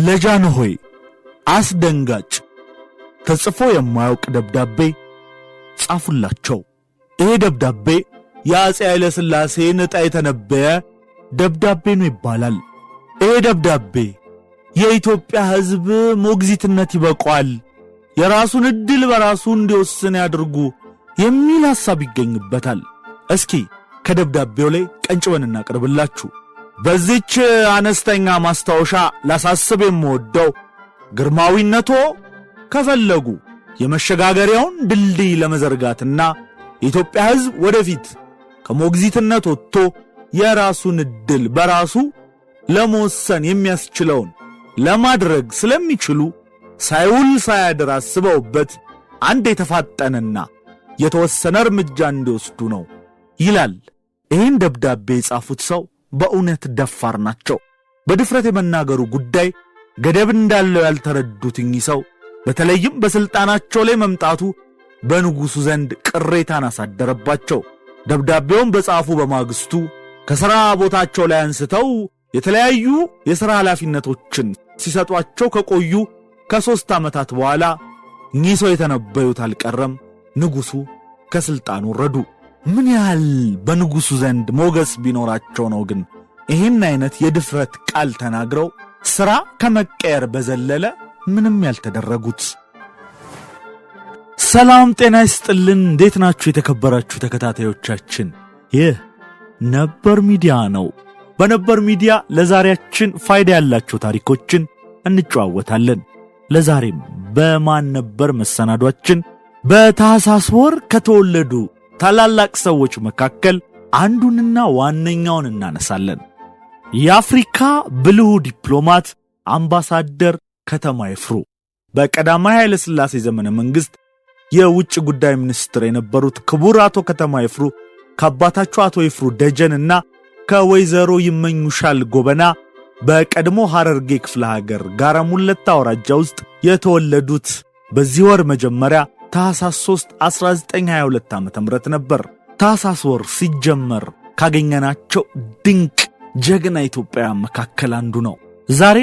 ለጃንሆይ አስደንጋጭ ተጽፎ የማያውቅ ደብዳቤ ጻፉላቸው። ይሄ ደብዳቤ የአፄ ኃይለ ሥላሴ ዕጣ የተነበየ ደብዳቤ ነው ይባላል። ይሄ ደብዳቤ የኢትዮጵያ ሕዝብ ሞግዚትነት ይበቃዋል፣ የራሱን ዕድል በራሱ እንዲወስን ያድርጉ የሚል ሐሳብ ይገኝበታል። እስኪ ከደብዳቤው ላይ ቀንጭበን እናቀርብላችሁ። በዚህች አነስተኛ ማስታወሻ ላሳስብ የምወደው ግርማዊነቶ ከፈለጉ የመሸጋገሪያውን ድልድይ ለመዘርጋትና የኢትዮጵያ ሕዝብ ወደፊት ከሞግዚትነት ወጥቶ የራሱን ዕድል በራሱ ለመወሰን የሚያስችለውን ለማድረግ ስለሚችሉ ሳይውል ሳያድር አስበውበት አንድ የተፋጠነና የተወሰነ እርምጃ እንዲወስዱ ነው ይላል። ይህን ደብዳቤ የጻፉት ሰው በእውነት ደፋር ናቸው። በድፍረት የመናገሩ ጉዳይ ገደብ እንዳለው ያልተረዱት እኚህ ሰው በተለይም በስልጣናቸው ላይ መምጣቱ በንጉሡ ዘንድ ቅሬታን አሳደረባቸው። ደብዳቤውን በጻፉ በማግስቱ ከሥራ ቦታቸው ላይ አንስተው የተለያዩ የሥራ ኃላፊነቶችን ሲሰጧቸው ከቆዩ ከ3 ዓመታት በኋላ እኚህ ሰው የተነበዩት አልቀረም። ንጉሡ ከስልጣኑ ወረዱ። ምን ያህል በንጉሡ ዘንድ ሞገስ ቢኖራቸው ነው ግን ይህን አይነት የድፍረት ቃል ተናግረው ሥራ ከመቀየር በዘለለ ምንም ያልተደረጉት? ሰላም ጤና ይስጥልን። እንዴት ናችሁ የተከበራችሁ ተከታታዮቻችን? ይህ ነበር ሚዲያ ነው። በነበር ሚዲያ ለዛሬያችን ፋይዳ ያላቸው ታሪኮችን እንጨዋወታለን። ለዛሬም በማን ነበር መሰናዷችን በታህሳስ ወር ከተወለዱ ታላላቅ ሰዎች መካከል አንዱንና ዋነኛውን እናነሳለን። የአፍሪካ ብልሁ ዲፕሎማት አምባሳደር ከተማ ይፍሩ በቀዳማዊ ኃይለ ሥላሴ ዘመነ መንግሥት የውጭ ጉዳይ ሚኒስትር የነበሩት ክቡር አቶ ከተማ ይፍሩ ከአባታቸው አቶ ይፍሩ ደጀንና ከወይዘሮ ይመኙሻል ጎበና በቀድሞ ሐረርጌ ክፍለ ሀገር ጋራ ሙለታ አውራጃ ውስጥ የተወለዱት በዚህ ወር መጀመሪያ ታህሳስ 3 1922 ዓ.ም ነበር። ታህሳስ ወር ሲጀመር ካገኘናቸው ድንቅ ጀግና ኢትዮጵያውያን መካከል አንዱ ነው። ዛሬ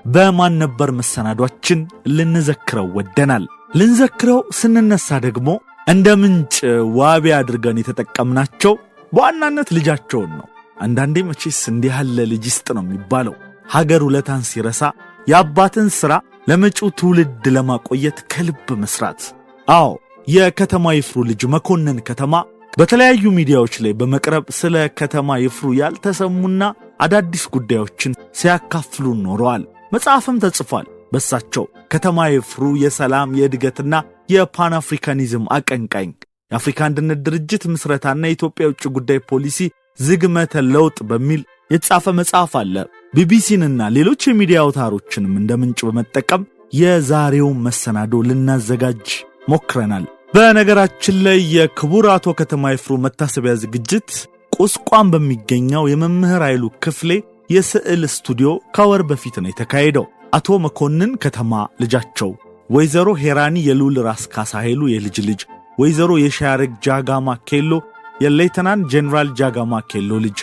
በማን ነበር መሰናዷችን ልንዘክረው ወደናል። ልንዘክረው ስንነሳ ደግሞ እንደ ምንጭ ዋቢ አድርገን የተጠቀምናቸው በዋናነት ልጃቸውን ነው። አንዳንዴ መቼስ እንዲህ ያለ ልጅ ይስጥ ነው የሚባለው። ሀገር ውለታን ሲረሳ የአባትን ሥራ ለመጪው ትውልድ ለማቆየት ከልብ መስራት። አዎ የከተማ ይፍሩ ልጅ መኮንን ከተማ በተለያዩ ሚዲያዎች ላይ በመቅረብ ስለ ከተማ ይፍሩ ያልተሰሙና አዳዲስ ጉዳዮችን ሲያካፍሉ ኖረዋል። መጽሐፍም ተጽፏል በሳቸው። ከተማ ይፍሩ የሰላም የእድገትና የፓን አፍሪካኒዝም አቀንቃኝ፣ የአፍሪካ አንድነት ድርጅት ምስረታና የኢትዮጵያ የውጭ ጉዳይ ፖሊሲ ዝግመተ ለውጥ በሚል የተጻፈ መጽሐፍ አለ። ቢቢሲንና ሌሎች የሚዲያ አውታሮችንም እንደ ምንጭ በመጠቀም የዛሬውን መሰናዶ ልናዘጋጅ ሞክረናል። በነገራችን ላይ የክቡር አቶ ከተማ ይፍሩ መታሰቢያ ዝግጅት ቁስቋም በሚገኘው የመምህር ኃይሉ ክፍሌ የስዕል ስቱዲዮ ከወር በፊት ነው የተካሄደው። አቶ መኮንን ከተማ ልጃቸው ወይዘሮ ሄራኒ የልዑል ራስ ካሳ ኃይሉ የልጅ ልጅ፣ ወይዘሮ የሻረግ ጃጋማ ኬሎ የሌተናንት ጄኔራል ጃጋማ ኬሎ ልጅ፣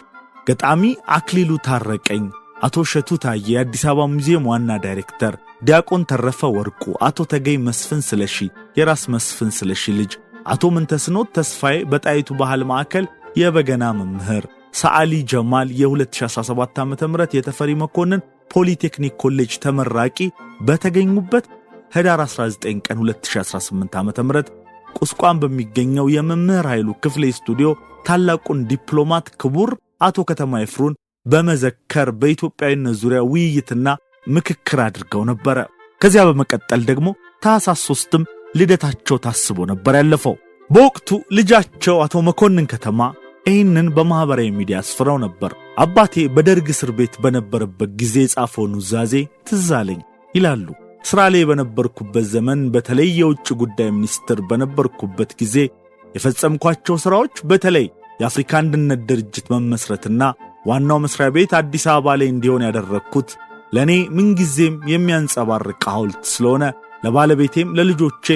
ገጣሚ አክሊሉ ታረቀኝ፣ አቶ ሸቱ ታዬ የአዲስ አበባ ሙዚየም ዋና ዳይሬክተር፣ ዲያቆን ተረፈ ወርቁ፣ አቶ ተገኝ መስፍን ስለሺ የራስ መስፍን ስለሺ ልጅ፣ አቶ ምንተስኖት ተስፋዬ በጣይቱ ባህል ማዕከል የበገና መምህር፣ ሰዓሊ ጀማል የ2017 ዓ.ም የተፈሪ መኮንን ፖሊቴክኒክ ኮሌጅ ተመራቂ በተገኙበት ህዳር 19 ቀን 2018 ዓ.ም ቁስቋም በሚገኘው የመምህር ኃይሉ ክፍሌ ስቱዲዮ ታላቁን ዲፕሎማት ክቡር አቶ ከተማ ይፍሩን በመዘከር በኢትዮጵያዊነት ዙሪያ ውይይትና ምክክር አድርገው ነበር። ከዚያ በመቀጠል ደግሞ ታህሳስ 3ም ልደታቸው ታስቦ ነበር ያለፈው። በወቅቱ ልጃቸው አቶ መኮንን ከተማ ይህንን በማህበራዊ ሚዲያ አስፍረው ነበር። አባቴ በደርግ እስር ቤት በነበረበት ጊዜ የጻፈው ኑዛዜ ትዝ አለኝ ይላሉ። ስራ ላይ በነበርኩበት ዘመን በተለይ የውጭ ጉዳይ ሚኒስትር በነበርኩበት ጊዜ የፈጸምኳቸው ስራዎች በተለይ የአፍሪካ አንድነት ድርጅት መመስረትና ዋናው መስሪያ ቤት አዲስ አበባ ላይ እንዲሆን ያደረኩት ለኔ ምንጊዜም የሚያንጸባርቅ ሐውልት ስለሆነ ለባለቤቴም ለልጆቼ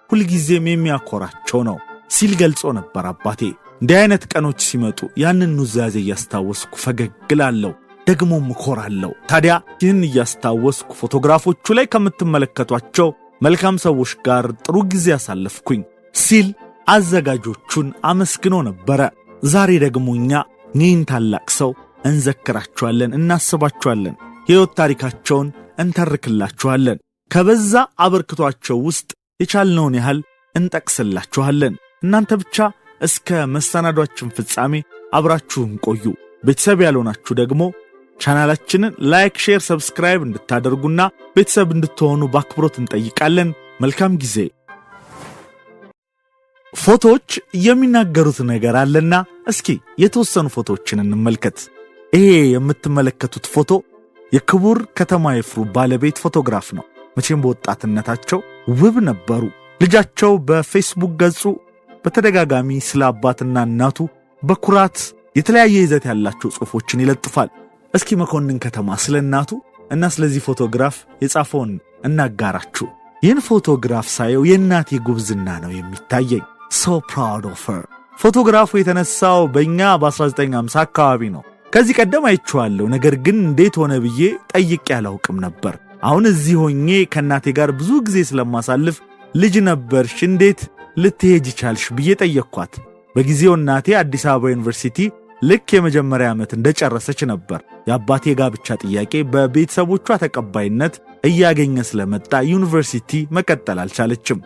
ሁልጊዜም የሚያኮራቸው ነው ሲል ገልጾ ነበር አባቴ። እንዲህ አይነት ቀኖች ሲመጡ ያንን ኑዛዜ እያስታወስኩ ፈገግ እላለሁ። ደግሞም እኮራለሁ። ታዲያ ይህን እያስታወስኩ ፎቶግራፎቹ ላይ ከምትመለከቷቸው መልካም ሰዎች ጋር ጥሩ ጊዜ አሳለፍኩኝ ሲል አዘጋጆቹን አመስግኖ ነበረ። ዛሬ ደግሞ እኛ እኚህን ታላቅ ሰው እንዘክራቸዋለን፣ እናስባቸዋለን፣ የሕይወት ታሪካቸውን እንተርክላችኋለን። ከበዛ አበርክቷቸው ውስጥ የቻልነውን ያህል እንጠቅስላችኋለን። እናንተ ብቻ እስከ መሰናዷችን ፍጻሜ አብራችሁን ቆዩ። ቤተሰብ ያልሆናችሁ ደግሞ ቻናላችንን ላይክ፣ ሼር፣ ሰብስክራይብ እንድታደርጉና ቤተሰብ እንድትሆኑ በአክብሮት እንጠይቃለን። መልካም ጊዜ። ፎቶዎች የሚናገሩት ነገር አለና እስኪ የተወሰኑ ፎቶዎችን እንመልከት። ይሄ የምትመለከቱት ፎቶ የክቡር ከተማ ይፍሩ ባለቤት ፎቶግራፍ ነው። መቼም በወጣትነታቸው ውብ ነበሩ። ልጃቸው በፌስቡክ ገጹ በተደጋጋሚ ስለ አባትና እናቱ በኩራት የተለያየ ይዘት ያላቸው ጽሑፎችን ይለጥፋል። እስኪ መኮንን ከተማ ስለ እናቱ እና ስለዚህ ፎቶግራፍ የጻፈውን እናጋራችሁ። ይህን ፎቶግራፍ ሳየው የእናቴ ጉብዝና ነው የሚታየኝ። so proud of her። ፎቶግራፉ የተነሳው በእኛ በ1950 አካባቢ ነው። ከዚህ ቀደም አይቼዋለሁ፣ ነገር ግን እንዴት ሆነ ብዬ ጠይቄ አላውቅም ነበር። አሁን እዚህ ሆኜ ከእናቴ ጋር ብዙ ጊዜ ስለማሳልፍ ልጅ ነበርሽ እንዴት ልትሄጂ ቻልሽ ብዬ ጠየቅኳት። በጊዜው እናቴ አዲስ አበባ ዩኒቨርሲቲ ልክ የመጀመሪያ ዓመት እንደጨረሰች ነበር የአባቴ ጋብቻ ጥያቄ በቤተሰቦቿ ተቀባይነት እያገኘ ስለመጣ ዩኒቨርሲቲ መቀጠል አልቻለችም።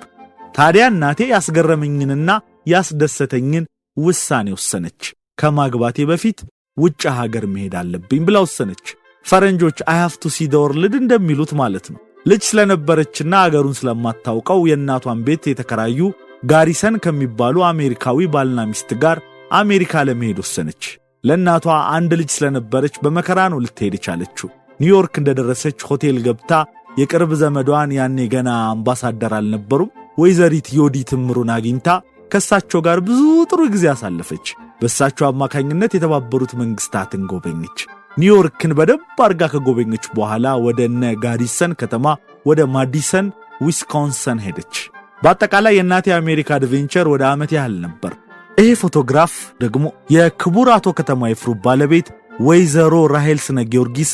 ታዲያ እናቴ ያስገረመኝንና ያስደሰተኝን ውሳኔ ወሰነች። ከማግባቴ በፊት ውጭ ሀገር መሄድ አለብኝ ብላ ወሰነች። ፈረንጆች I have to see the world እንደሚሉት ማለት ነው። ልጅ ስለነበረችና አገሩን ስለማታውቀው የእናቷን ቤት የተከራዩ ጋሪሰን ከሚባሉ አሜሪካዊ ባልና ሚስት ጋር አሜሪካ ለመሄድ ወሰነች። ለእናቷ አንድ ልጅ ስለነበረች በመከራ ነው ልትሄድ የቻለችው። ኒውዮርክ እንደደረሰች ሆቴል ገብታ የቅርብ ዘመዷን ያኔ ገና አምባሳደር አልነበሩም ወይዘሪት ዮዲት እምሩን አግኝታ ከሳቸው ጋር ብዙ ጥሩ ጊዜ አሳለፈች። በሳቸው አማካኝነት የተባበሩት መንግስታትን ጎበኘች። ኒውዮርክን በደንብ አርጋ ከጎበኘች በኋላ ወደ ጋሪሰን ከተማ ወደ ማዲሰን ዊስኮንሰን ሄደች። በአጠቃላይ የእናቴ አሜሪካ አድቬንቸር ወደ ዓመት ያህል ነበር። ይሄ ፎቶግራፍ ደግሞ የክቡር አቶ ከተማ ይፍሩ ባለቤት ወይዘሮ ራሄል ስነ ጊዮርጊስ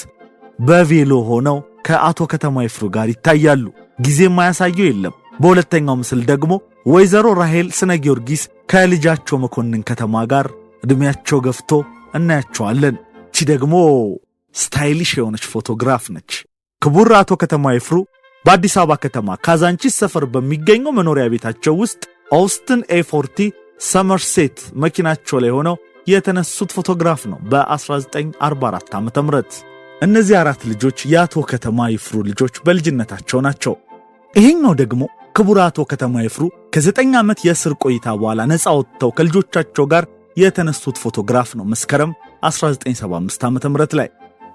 በቬሎ ሆነው ከአቶ ከተማ ይፍሩ ጋር ይታያሉ። ጊዜ የማያሳየው የለም። በሁለተኛው ምስል ደግሞ ወይዘሮ ራሄል ስነ ጊዮርጊስ ከልጃቸው መኮንን ከተማ ጋር ዕድሜያቸው ገፍቶ እናያቸዋለን። እቺ ደግሞ ስታይሊሽ የሆነች ፎቶግራፍ ነች። ክቡር አቶ ከተማ ይፍሩ በአዲስ አበባ ከተማ ካዛንቺስ ሰፈር በሚገኘው መኖሪያ ቤታቸው ውስጥ ኦስትን A40 ሰመርሴት መኪናቸው ላይ ሆነው የተነሱት ፎቶግራፍ ነው በ1944 ዓ.ም። እነዚህ አራት ልጆች የአቶ ከተማ ይፍሩ ልጆች በልጅነታቸው ናቸው። ይሄኛው ደግሞ ክቡር አቶ ከተማ ይፍሩ ከ9 ዓመት የእስር ቆይታ በኋላ ነፃ ወጥተው ከልጆቻቸው ጋር የተነሱት ፎቶግራፍ ነው መስከረም 1975 ዓ.ም ላይ።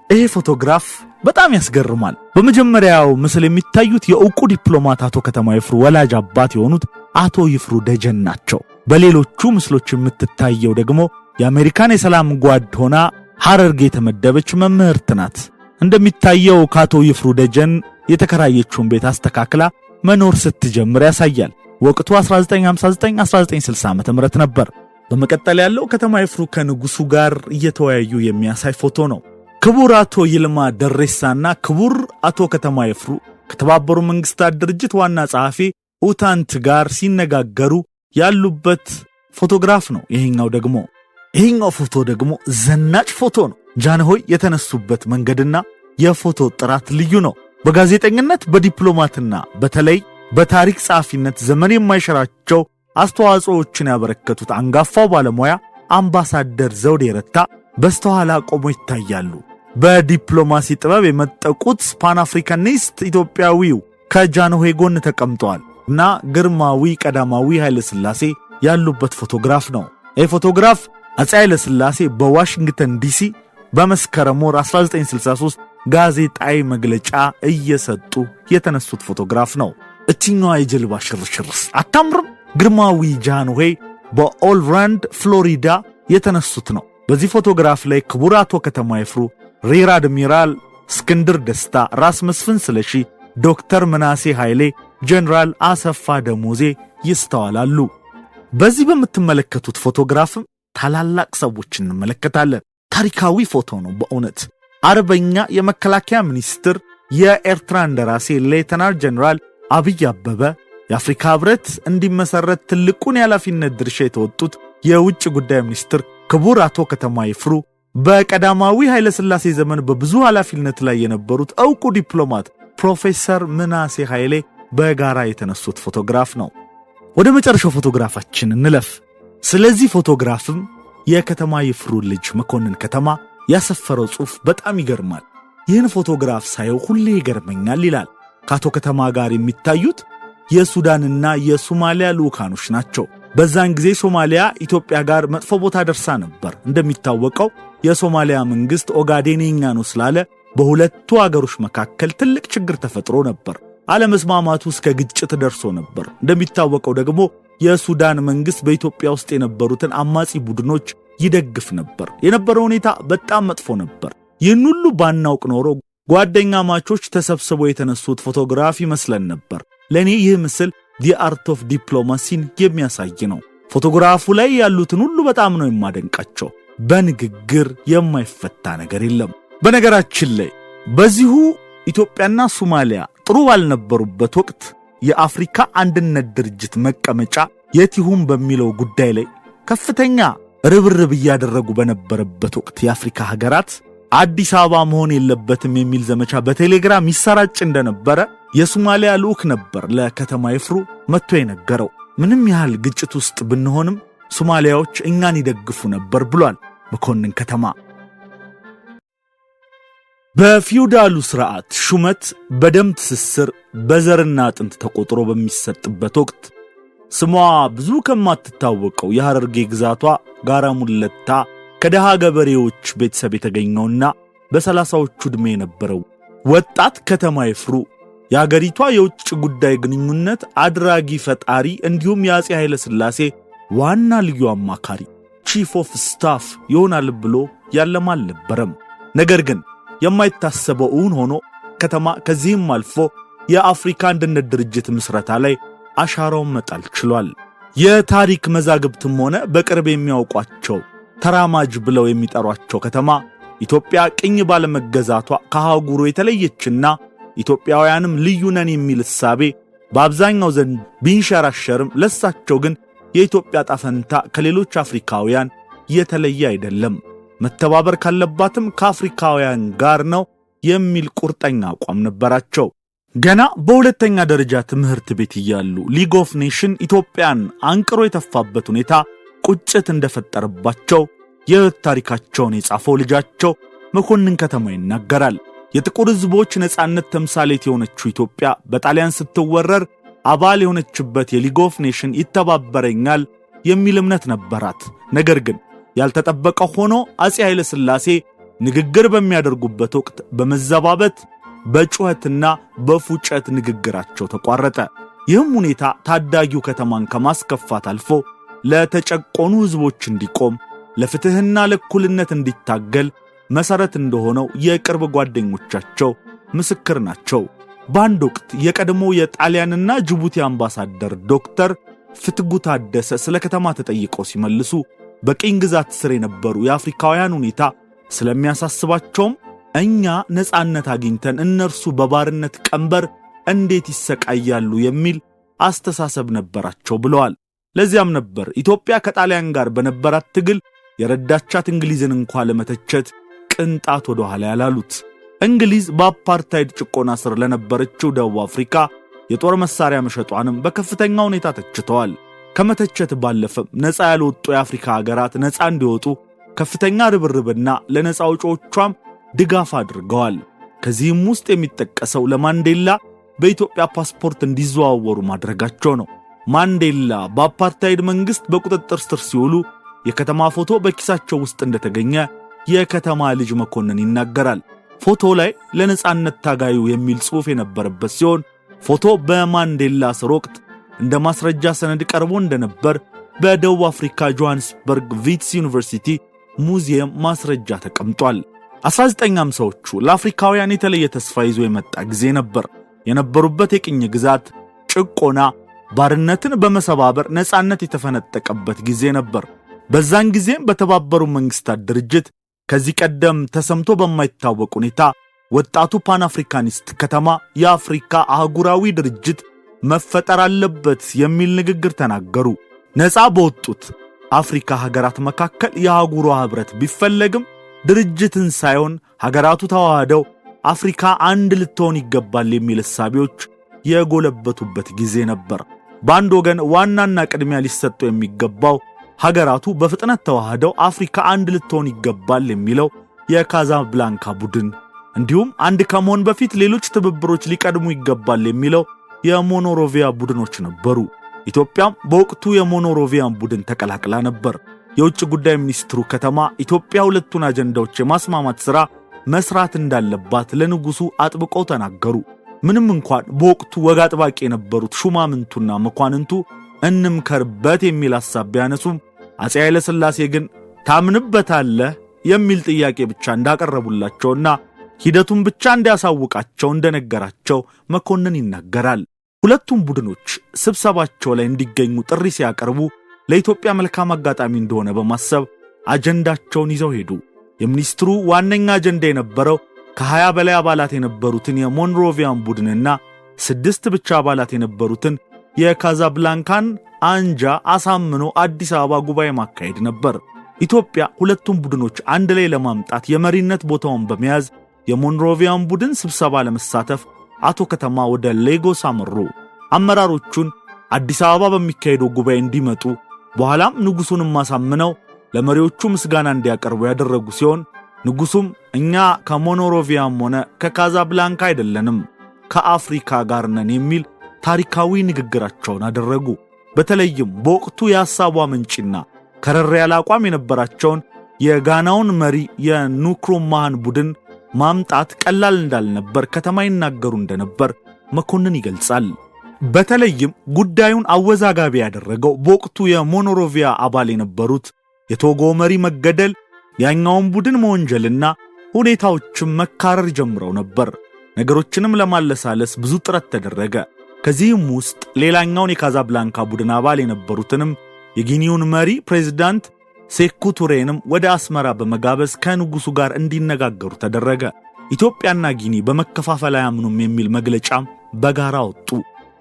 ይሄ ፎቶግራፍ በጣም ያስገርማል። በመጀመሪያው ምስል የሚታዩት የዕውቁ ዲፕሎማት አቶ ከተማ ይፍሩ ወላጅ አባት የሆኑት አቶ ይፍሩ ደጀን ናቸው። በሌሎቹ ምስሎች የምትታየው ደግሞ የአሜሪካን የሰላም ጓድ ሆና ሐረርጌ የተመደበች መምህርት ናት። እንደሚታየው ከአቶ ይፍሩ ደጀን የተከራየችውን ቤት አስተካክላ መኖር ስትጀምር ያሳያል። ወቅቱ 1959-1960 ዓ.ም ነበር። በመቀጠል ያለው ከተማ ይፍሩ ከንጉሱ ጋር እየተወያዩ የሚያሳይ ፎቶ ነው። ክቡር አቶ ይልማ ደሬሳና ክቡር አቶ ከተማ ይፍሩ ከተባበሩ መንግስታት ድርጅት ዋና ጸሐፊ ኡታንት ጋር ሲነጋገሩ ያሉበት ፎቶግራፍ ነው። ይሄኛው ፎቶ ደግሞ ዘናጭ ፎቶ ነው። ጃንሆይ የተነሱበት መንገድና የፎቶ ጥራት ልዩ ነው። በጋዜጠኝነት በዲፕሎማትና በተለይ በታሪክ ጸሐፊነት ዘመን የማይሽራቸው አስተዋጽኦዎችን ያበረከቱት አንጋፋው ባለሙያ አምባሳደር ዘውዴ ረታ በስተኋላ ቆመው ይታያሉ። በዲፕሎማሲ ጥበብ የመጠቁት ፓን አፍሪካኒስት ኢትዮጵያዊው ከጃንሆይ ጎን ተቀምጠዋል እና ግርማዊ ቀዳማዊ ኃይለ ሥላሴ ያሉበት ፎቶግራፍ ነው። ይህ ፎቶግራፍ አፄ ኃይለ ሥላሴ በዋሽንግተን ዲሲ በመስከረም ወር 1963 ጋዜጣዊ መግለጫ እየሰጡ የተነሱት ፎቶግራፍ ነው። እቺኛዋ የጀልባ ሽርሽርስ አታምርም? ግርማዊ ጃንሆይ በኦልራንድ ፍሎሪዳ የተነሱት ነው። በዚህ ፎቶግራፍ ላይ ክቡር አቶ ከተማ ይፍሩ፣ ሬር አድሚራል እስክንድር ደስታ፣ ራስ መስፍን ስለሺ፣ ዶክተር ምናሴ ኃይሌ፣ ጀነራል አሰፋ ደሞዜ ይስተዋላሉ። በዚህ በምትመለከቱት ፎቶግራፍም ታላላቅ ሰዎች እንመለከታለን። ታሪካዊ ፎቶ ነው በእውነት። አርበኛ የመከላከያ ሚኒስትር የኤርትራ እንደራሴ ሌተናል ጀነራል አብይ አበበ የአፍሪካ ህብረት እንዲመሰረት ትልቁን የኃላፊነት ድርሻ የተወጡት የውጭ ጉዳይ ሚኒስትር ክቡር አቶ ከተማ ይፍሩ በቀዳማዊ ኃይለ ሥላሴ ዘመን በብዙ ኃላፊነት ላይ የነበሩት ዕውቁ ዲፕሎማት ፕሮፌሰር ምናሴ ኃይሌ በጋራ የተነሱት ፎቶግራፍ ነው። ወደ መጨረሻው ፎቶግራፋችን እንለፍ። ስለዚህ ፎቶግራፍም የከተማ ይፍሩ ልጅ መኮንን ከተማ ያሰፈረው ጽሑፍ በጣም ይገርማል። ይህን ፎቶግራፍ ሳየው ሁሌ ይገርመኛል ይላል። ከአቶ ከተማ ጋር የሚታዩት የሱዳንና የሶማሊያ ልዑካኖች ናቸው። በዛን ጊዜ ሶማሊያ ኢትዮጵያ ጋር መጥፎ ቦታ ደርሳ ነበር። እንደሚታወቀው የሶማሊያ መንግስት ኦጋዴን የኛ ነው ስላለ በሁለቱ አገሮች መካከል ትልቅ ችግር ተፈጥሮ ነበር። አለመስማማቱ እስከ ግጭት ደርሶ ነበር። እንደሚታወቀው ደግሞ የሱዳን መንግስት በኢትዮጵያ ውስጥ የነበሩትን አማጺ ቡድኖች ይደግፍ ነበር። የነበረው ሁኔታ በጣም መጥፎ ነበር። ይህን ሁሉ ባናውቅ ኖሮ ጓደኛ ማቾች ተሰብስበው የተነሱት ፎቶግራፍ ይመስለን ነበር። ለኔ ይህ ምስል ዲ አርት ኦፍ ዲፕሎማሲን የሚያሳይ ነው። ፎቶግራፉ ላይ ያሉትን ሁሉ በጣም ነው የማደንቃቸው። በንግግር የማይፈታ ነገር የለም። በነገራችን ላይ በዚሁ ኢትዮጵያና ሶማሊያ ጥሩ ባልነበሩበት ወቅት የአፍሪካ አንድነት ድርጅት መቀመጫ የት ይሁን በሚለው ጉዳይ ላይ ከፍተኛ ርብርብ እያደረጉ በነበረበት ወቅት የአፍሪካ ሀገራት አዲስ አበባ መሆን የለበትም የሚል ዘመቻ በቴሌግራም ይሰራጭ እንደነበረ የሶማሊያ ልዑክ ነበር ለከተማ ይፍሩ መጥቶ የነገረው። ምንም ያህል ግጭት ውስጥ ብንሆንም ሶማሊያዎች እኛን ይደግፉ ነበር ብሏል መኮንን ከተማ። በፊውዳሉ ስርዓት ሹመት በደም ትስስር በዘርና አጥንት ተቆጥሮ በሚሰጥበት ወቅት ስሟ ብዙ ከማትታወቀው የሐረርጌ ግዛቷ ጋራ ሙለታ ከደሃ ገበሬዎች ቤተሰብ የተገኘውና በ30ዎቹ ዕድሜ የነበረው ወጣት ከተማ ይፍሩ የአገሪቷ የውጭ ጉዳይ ግንኙነት አድራጊ ፈጣሪ እንዲሁም የአፄ ኃይለ ሥላሴ ዋና ልዩ አማካሪ ቺፍ ኦፍ ስታፍ ይሆናል ብሎ ያለም አልነበረም። ነገር ግን የማይታሰበው እውን ሆኖ ከተማ ከዚህም አልፎ የአፍሪካ አንድነት ድርጅት ምስረታ ላይ አሻራውን መጣል ችሏል። የታሪክ መዛግብትም ሆነ በቅርብ የሚያውቋቸው ተራማጅ ብለው የሚጠሯቸው ከተማ ኢትዮጵያ ቅኝ ባለመገዛቷ ከአህጉሩ የተለየችና ኢትዮጵያውያንም ልዩ ነን የሚል እሳቤ በአብዛኛው ዘንድ ቢንሸራሸርም ለሳቸው ግን የኢትዮጵያ ጣፈንታ ከሌሎች አፍሪካውያን የተለየ አይደለም፣ መተባበር ካለባትም ከአፍሪካውያን ጋር ነው የሚል ቁርጠኛ አቋም ነበራቸው። ገና በሁለተኛ ደረጃ ትምህርት ቤት እያሉ ሊግ ኦፍ ኔሽን ኢትዮጵያን አንቅሮ የተፋበት ሁኔታ ቁጭት እንደፈጠረባቸው የሕይወት ታሪካቸውን የጻፈው ልጃቸው መኮንን ከተማ ይናገራል። የጥቁር ሕዝቦች ነጻነት ተምሳሌት የሆነችው ኢትዮጵያ በጣሊያን ስትወረር አባል የሆነችበት የሊግ ኦፍ ኔሽን ይተባበረኛል የሚል እምነት ነበራት። ነገር ግን ያልተጠበቀ ሆኖ አፄ ኃይለ ሥላሴ ንግግር በሚያደርጉበት ወቅት በመዘባበት በጩኸትና በፉጨት ንግግራቸው ተቋረጠ። ይህም ሁኔታ ታዳጊው ከተማን ከማስከፋት አልፎ ለተጨቆኑ ሕዝቦች እንዲቆም ለፍትህና ለእኩልነት እንዲታገል መሰረት እንደሆነው የቅርብ ጓደኞቻቸው ምስክር ናቸው። በአንድ ወቅት የቀድሞ የጣሊያንና ጅቡቲ አምባሳደር ዶክተር ፍትጉ ታደሰ ስለ ከተማ ተጠይቀው ሲመልሱ በቅኝ ግዛት ስር የነበሩ የአፍሪካውያን ሁኔታ ስለሚያሳስባቸውም እኛ ነጻነት አግኝተን እነርሱ በባርነት ቀንበር እንዴት ይሰቃያሉ የሚል አስተሳሰብ ነበራቸው ብለዋል። ለዚያም ነበር ኢትዮጵያ ከጣሊያን ጋር በነበራት ትግል የረዳቻት እንግሊዝን እንኳን ለመተቸት ቅንጣት ወደ ኋላ ያላሉት። እንግሊዝ በአፓርታይድ ጭቆና ስር ለነበረችው ደቡብ አፍሪካ የጦር መሳሪያ መሸጧንም በከፍተኛ ሁኔታ ተችተዋል። ከመተቸት ባለፈም ነፃ ያልወጡ የአፍሪካ ሀገራት ነፃ እንዲወጡ ከፍተኛ ርብርብና ለነፃ አውጪዎቿም ድጋፍ አድርገዋል። ከዚህም ውስጥ የሚጠቀሰው ለማንዴላ በኢትዮጵያ ፓስፖርት እንዲዘዋወሩ ማድረጋቸው ነው። ማንዴላ በአፓርታይድ መንግስት በቁጥጥር ስር ሲውሉ የከተማ ፎቶ በኪሳቸው ውስጥ እንደተገኘ የከተማ ልጅ መኮንን ይናገራል። ፎቶ ላይ ለነጻነት ታጋዩ የሚል ጽሑፍ የነበረበት ሲሆን ፎቶ በማንዴላ እስር ወቅት እንደ ማስረጃ ሰነድ ቀርቦ እንደነበር በደቡብ አፍሪካ ጆሃንስበርግ ቪትስ ዩኒቨርሲቲ ሙዚየም ማስረጃ ተቀምጧል። 1950ዎቹ ለአፍሪካውያን የተለየ ተስፋ ይዞ የመጣ ጊዜ ነበር። የነበሩበት የቅኝ ግዛት ጭቆና ባርነትን በመሰባበር ነጻነት የተፈነጠቀበት ጊዜ ነበር። በዛን ጊዜም በተባበሩት መንግስታት ድርጅት ከዚህ ቀደም ተሰምቶ በማይታወቅ ሁኔታ ወጣቱ ፓን አፍሪካኒስት ከተማ የአፍሪካ አህጉራዊ ድርጅት መፈጠር አለበት የሚል ንግግር ተናገሩ። ነፃ በወጡት አፍሪካ ሀገራት መካከል የአህጉሯ ህብረት ቢፈለግም ድርጅትን ሳይሆን ሀገራቱ ተዋህደው አፍሪካ አንድ ልትሆን ይገባል የሚል እሳቤዎች የጎለበቱበት ጊዜ ነበር። በአንድ ወገን ዋናና ቅድሚያ ሊሰጠው የሚገባው ሀገራቱ በፍጥነት ተዋህደው አፍሪካ አንድ ልትሆን ይገባል የሚለው የካዛብላንካ ቡድን፣ እንዲሁም አንድ ከመሆን በፊት ሌሎች ትብብሮች ሊቀድሙ ይገባል የሚለው የሞኖሮቪያ ቡድኖች ነበሩ። ኢትዮጵያም በወቅቱ የሞኖሮቪያን ቡድን ተቀላቅላ ነበር። የውጭ ጉዳይ ሚኒስትሩ ከተማ ኢትዮጵያ ሁለቱን አጀንዳዎች የማስማማት ሥራ መስራት እንዳለባት ለንጉሱ አጥብቀው ተናገሩ። ምንም እንኳን በወቅቱ ወግ አጥባቂ የነበሩት ሹማምንቱና መኳንንቱ እንምከርበት የሚል ሐሳብ ቢያነሱም አፄ ኃይለ ሥላሴ ግን ታምንበታለህ የሚል ጥያቄ ብቻ እንዳቀረቡላቸውና ሂደቱን ብቻ እንዲያሳውቃቸው እንደነገራቸው መኮንን ይናገራል። ሁለቱም ቡድኖች ስብሰባቸው ላይ እንዲገኙ ጥሪ ሲያቀርቡ ለኢትዮጵያ መልካም አጋጣሚ እንደሆነ በማሰብ አጀንዳቸውን ይዘው ሄዱ። የሚኒስትሩ ዋነኛ አጀንዳ የነበረው ከ20 በላይ አባላት የነበሩትን የሞንሮቪያን ቡድንና 6 ብቻ አባላት የነበሩትን የካዛብላንካን አንጃ አሳምኖ አዲስ አበባ ጉባኤ ማካሄድ ነበር። ኢትዮጵያ ሁለቱም ቡድኖች አንድ ላይ ለማምጣት የመሪነት ቦታውን በመያዝ የሞንሮቪያን ቡድን ስብሰባ ለመሳተፍ አቶ ከተማ ወደ ሌጎስ አመሩ። አመራሮቹን አዲስ አበባ በሚካሄደው ጉባኤ እንዲመጡ በኋላም ንጉሱንም አሳምነው ለመሪዎቹ ምስጋና እንዲያቀርቡ ያደረጉ ሲሆን ንጉሱም እኛ ከሞኖሮቪያም ሆነ ከካዛብላንካ አይደለንም ከአፍሪካ ጋር ነን የሚል ታሪካዊ ንግግራቸውን አደረጉ። በተለይም በወቅቱ የሐሳቧ ምንጭና ከረር ያለ አቋም የነበራቸውን የጋናውን መሪ የኑክሩማህን ቡድን ማምጣት ቀላል እንዳልነበር ከተማ ይናገሩ እንደነበር መኮንን ይገልጻል። በተለይም ጉዳዩን አወዛጋቢ ያደረገው በወቅቱ የሞኖሮቪያ አባል የነበሩት የቶጎ መሪ መገደል፣ ያኛውን ቡድን መወንጀልና ሁኔታዎችም መካረር ጀምረው ነበር። ነገሮችንም ለማለሳለስ ብዙ ጥረት ተደረገ። ከዚህም ውስጥ ሌላኛውን የካዛብላንካ ቡድን አባል የነበሩትንም የጊኒውን መሪ ፕሬዝዳንት ሴኩ ቱሬንም ወደ አስመራ በመጋበዝ ከንጉሱ ጋር እንዲነጋገሩ ተደረገ። ኢትዮጵያና ጊኒ በመከፋፈል አያምኑም የሚል መግለጫም በጋራ ወጡ።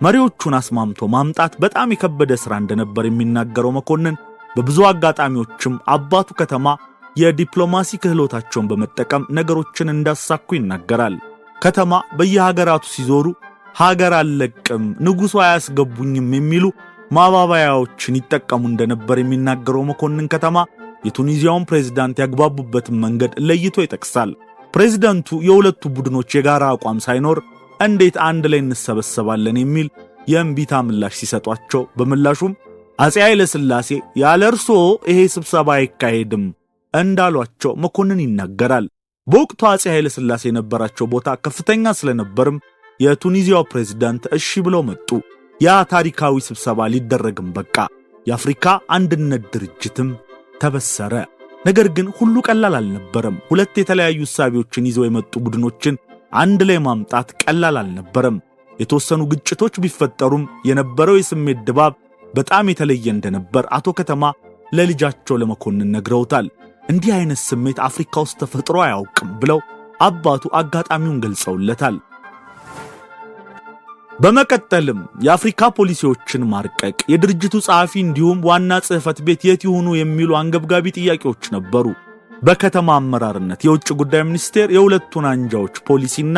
መሪዎቹን አስማምቶ ማምጣት በጣም የከበደ ሥራ እንደነበር የሚናገረው መኮንን በብዙ አጋጣሚዎችም አባቱ ከተማ የዲፕሎማሲ ክህሎታቸውን በመጠቀም ነገሮችን እንዳሳኩ ይናገራል። ከተማ በየሀገራቱ ሲዞሩ ሀገር አልለቅም፣ ንጉሱ አያስገቡኝም የሚሉ ማባባያዎችን ይጠቀሙ እንደነበር የሚናገረው መኮንን ከተማ የቱኒዚያውን ፕሬዝዳንት ያግባቡበትን መንገድ ለይቶ ይጠቅሳል። ፕሬዝዳንቱ የሁለቱ ቡድኖች የጋራ አቋም ሳይኖር እንዴት አንድ ላይ እንሰበሰባለን የሚል የእምቢታ ምላሽ ሲሰጧቸው፣ በምላሹም አፄ ኃይለ ሥላሴ ያለ እርስዎ ይሄ ስብሰባ አይካሄድም እንዳሏቸው መኮንን ይናገራል። በወቅቱ አፄ ኃይለ ሥላሴ የነበራቸው ቦታ ከፍተኛ ስለነበርም የቱኒዚያው ፕሬዝዳንት እሺ ብለው መጡ። ያ ታሪካዊ ስብሰባ ሊደረግም በቃ። የአፍሪካ አንድነት ድርጅትም ተበሰረ። ነገር ግን ሁሉ ቀላል አልነበረም። ሁለት የተለያዩ እሳቤዎችን ይዘው የመጡ ቡድኖችን አንድ ላይ ማምጣት ቀላል አልነበረም። የተወሰኑ ግጭቶች ቢፈጠሩም የነበረው የስሜት ድባብ በጣም የተለየ እንደነበር አቶ ከተማ ለልጃቸው ለመኮንን ነግረውታል። እንዲህ አይነት ስሜት አፍሪካ ውስጥ ተፈጥሮ አያውቅም ብለው አባቱ አጋጣሚውን ገልጸውለታል። በመቀጠልም የአፍሪካ ፖሊሲዎችን ማርቀቅ፣ የድርጅቱ ጸሐፊ እንዲሁም ዋና ጽሕፈት ቤት የት ይሁኑ የሚሉ አንገብጋቢ ጥያቄዎች ነበሩ። በከተማ አመራርነት የውጭ ጉዳይ ሚኒስቴር የሁለቱን አንጃዎች ፖሊሲና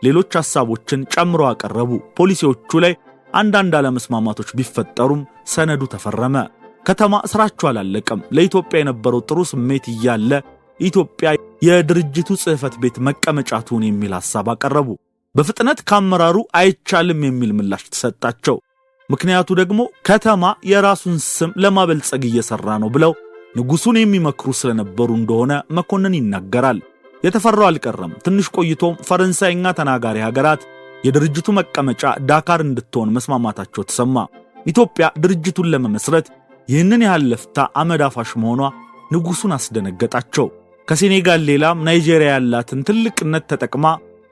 ሌሎች ሐሳቦችን ጨምሮ አቀረቡ። ፖሊሲዎቹ ላይ አንዳንድ አለመስማማቶች ቢፈጠሩም ሰነዱ ተፈረመ። ከተማ ስራቸው አላለቀም። ለኢትዮጵያ የነበረው ጥሩ ስሜት እያለ ኢትዮጵያ የድርጅቱ ጽሕፈት ቤት መቀመጫ ትሁን የሚል ሐሳብ አቀረቡ። በፍጥነት ካመራሩ አይቻልም የሚል ምላሽ ተሰጣቸው። ምክንያቱ ደግሞ ከተማ የራሱን ስም ለማበልጸግ እየሰራ ነው ብለው ንጉሱን የሚመክሩ ስለነበሩ እንደሆነ መኮንን ይናገራል። የተፈራው አልቀረም። ትንሽ ቆይቶም ፈረንሳይኛ ተናጋሪ ሀገራት የድርጅቱ መቀመጫ ዳካር እንድትሆን መስማማታቸው ተሰማ። ኢትዮጵያ ድርጅቱን ለመመስረት ይህንን ያህል ለፍታ አመዳፋሽ መሆኗ ንጉሱን አስደነገጣቸው። ከሴኔጋል ሌላም ናይጄሪያ ያላትን ትልቅነት ተጠቅማ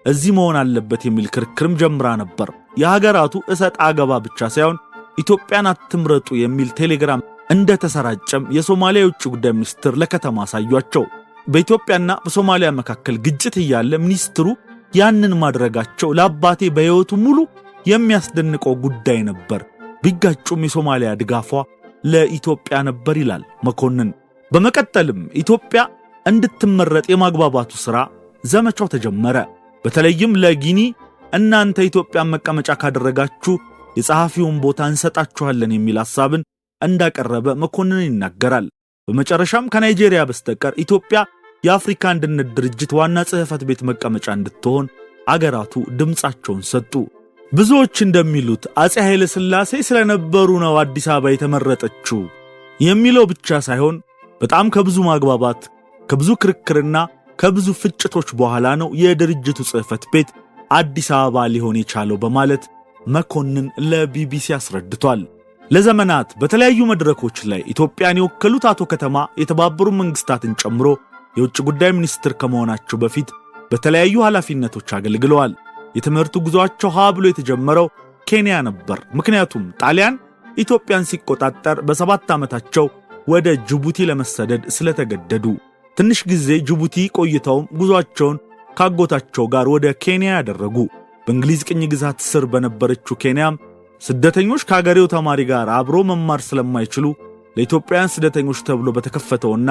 እዚህ መሆን አለበት የሚል ክርክርም ጀምራ ነበር። የሀገራቱ እሰጥ አገባ ብቻ ሳይሆን ኢትዮጵያን አትምረጡ የሚል ቴሌግራም እንደተሰራጨም የሶማሊያ የውጭ ጉዳይ ሚኒስትር ለከተማ አሳዩአቸው። በኢትዮጵያና በሶማሊያ መካከል ግጭት እያለ ሚኒስትሩ ያንን ማድረጋቸው ለአባቴ በሕይወቱ ሙሉ የሚያስደንቀው ጉዳይ ነበር። ቢጋጩም የሶማሊያ ድጋፏ ለኢትዮጵያ ነበር ይላል መኮንን። በመቀጠልም ኢትዮጵያ እንድትመረጥ የማግባባቱ ሥራ ዘመቻው ተጀመረ። በተለይም ለጊኒ እናንተ ኢትዮጵያን መቀመጫ ካደረጋችሁ የጸሐፊውን ቦታ እንሰጣችኋለን የሚል ሐሳብን እንዳቀረበ መኮንን ይናገራል። በመጨረሻም ከናይጄሪያ በስተቀር ኢትዮጵያ የአፍሪካ አንድነት ድርጅት ዋና ጽሕፈት ቤት መቀመጫ እንድትሆን አገራቱ ድምፃቸውን ሰጡ። ብዙዎች እንደሚሉት አፄ ኃይለ ሥላሴ ስለነበሩ ነው አዲስ አበባ የተመረጠችው የሚለው ብቻ ሳይሆን በጣም ከብዙ ማግባባት፣ ከብዙ ክርክርና ከብዙ ፍጭቶች በኋላ ነው የድርጅቱ ጽሕፈት ቤት አዲስ አበባ ሊሆን የቻለው በማለት መኮንን ለቢቢሲ አስረድቷል። ለዘመናት በተለያዩ መድረኮች ላይ ኢትዮጵያን የወከሉት አቶ ከተማ የተባበሩት መንግስታትን ጨምሮ የውጭ ጉዳይ ሚኒስትር ከመሆናቸው በፊት በተለያዩ ኃላፊነቶች አገልግለዋል። የትምህርቱ ጉዞአቸው ብሎ የተጀመረው ኬንያ ነበር። ምክንያቱም ጣሊያን ኢትዮጵያን ሲቆጣጠር በ7 ዓመታቸው ወደ ጅቡቲ ለመሰደድ ስለተገደዱ ትንሽ ጊዜ ጅቡቲ ቆይተውም ጉዞአቸውን ካጎታቸው ጋር ወደ ኬንያ ያደረጉ። በእንግሊዝ ቅኝ ግዛት ስር በነበረችው ኬንያም ስደተኞች ከአገሬው ተማሪ ጋር አብሮ መማር ስለማይችሉ ለኢትዮጵያውያን ስደተኞች ተብሎ በተከፈተውና